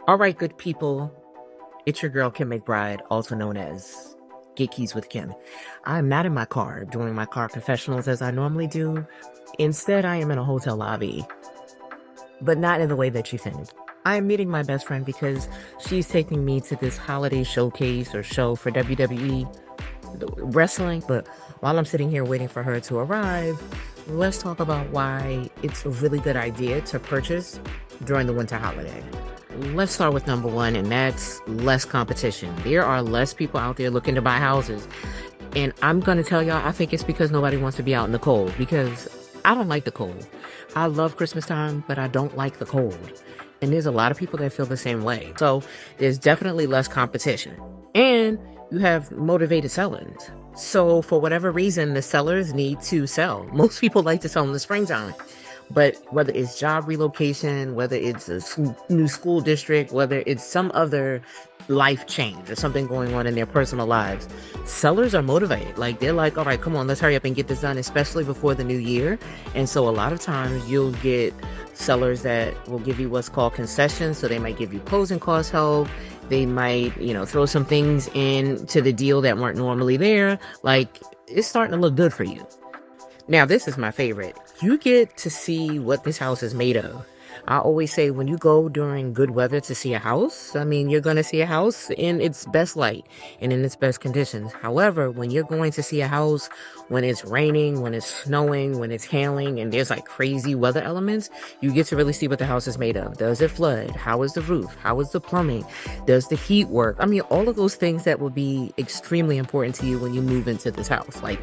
All right, good people. It's your girl, Kim McBride, also known as Get Keys with Kim. I'm not in my car doing my car confessionals as I normally do. Instead, I am in a hotel lobby, but not in the way that you think. I am meeting my best friend because she's taking me to this holiday showcase or show for WWE wrestling. But while I'm sitting here waiting for her to arrive, let's talk about why it's a really good idea to purchase during the winter holiday. Let's start with number one, and that's less competition. There are less people out there looking to buy houses. And I'm going to tell y'all, I think it's because nobody wants to be out in the cold, because I don't like the cold. I love Christmas time, but I don't like the cold. And there's a lot of people that feel the same way. So there's definitely less competition. And you have motivated sellers. So for whatever reason, the sellers need to sell. Most people like to sell in the springtime. But whether it's job relocation, whether it's a new school district, whether it's some other life change or something going on in their personal lives, sellers are motivated. Like, they're like, all right, come on, let's hurry up and get this done, especially before the new year. And so a lot of times you'll get sellers that will give you what's called concessions. So they might give you closing cost help. They might, throw some things into the deal that weren't normally there. Like, it's starting to look good for you. Now, this is my favorite. You get to see what this house is made of. I always say, when you go during good weather to see a house, you're going to see a house in its best light and in its best conditions. However, when you're going to see a house when it's raining, when it's snowing, when it's hailing, and there's like crazy weather elements, you get to really see what the house is made of. Does it flood? How is the roof? How is the plumbing? Does the heat work? All of those things that will be extremely important to you when you move into this house. Like,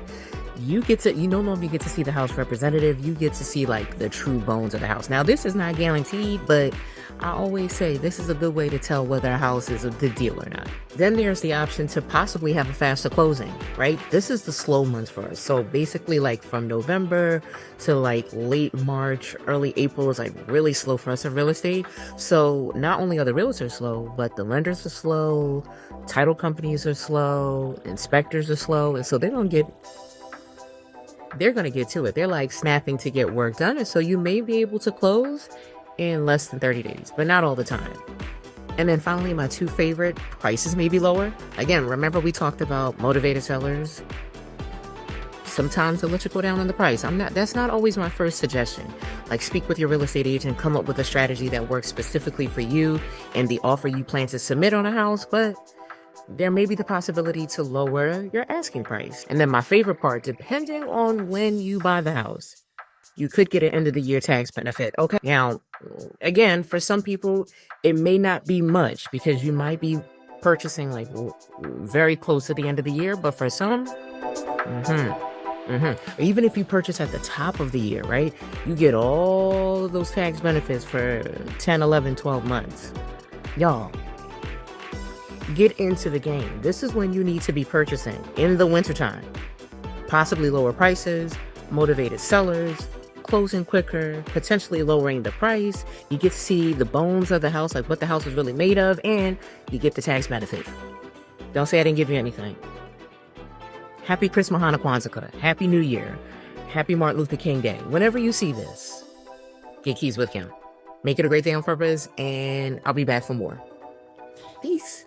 you don't normally get to see the house representative. You get to see like the true bones of the house. Now, this is not guaranteed, but I always say this is a good way to tell whether a house is a good deal or not. Then there's the option to possibly have a faster closing, right? This is the slow months for us. So basically, like from November to like late March, early April is like really slow for us in real estate. So not only are the realtors slow, but the lenders are slow, title companies are slow, inspectors are slow, and so they're going to get to it. They're like snapping to get work done. And so you may be able to close in less than 30 days, but not all the time. And then finally, my two favorite, prices may be lower. Again, remember we talked about motivated sellers. Sometimes they'll let you go down on the price. That's not always my first suggestion. Like, speak with your real estate agent, come up with a strategy that works specifically for you and the offer you plan to submit on a house. But there may be the possibility to lower your asking price. And then my favorite part, depending on when you buy the house, you could get an end of the year tax benefit. Okay. Now, again, for some people, it may not be much because you might be purchasing like very close to the end of the year. But for some, even if you purchase at the top of the year, right, you get all of those tax benefits for 10, 11, 12 months. Y'all, get into the game. This is when you need to be purchasing in the wintertime. Possibly lower prices, motivated sellers, closing quicker, potentially lowering the price. You get to see the bones of the house, like what the house is really made of, and you get the tax benefit. Don't say I didn't give you anything. Happy Christmas, Hanukkah, Kwanzaa, Happy New Year, Happy Martin Luther King Day. Whenever you see this, get keys with Kim. Make it a great day on purpose, and I'll be back for more. Peace.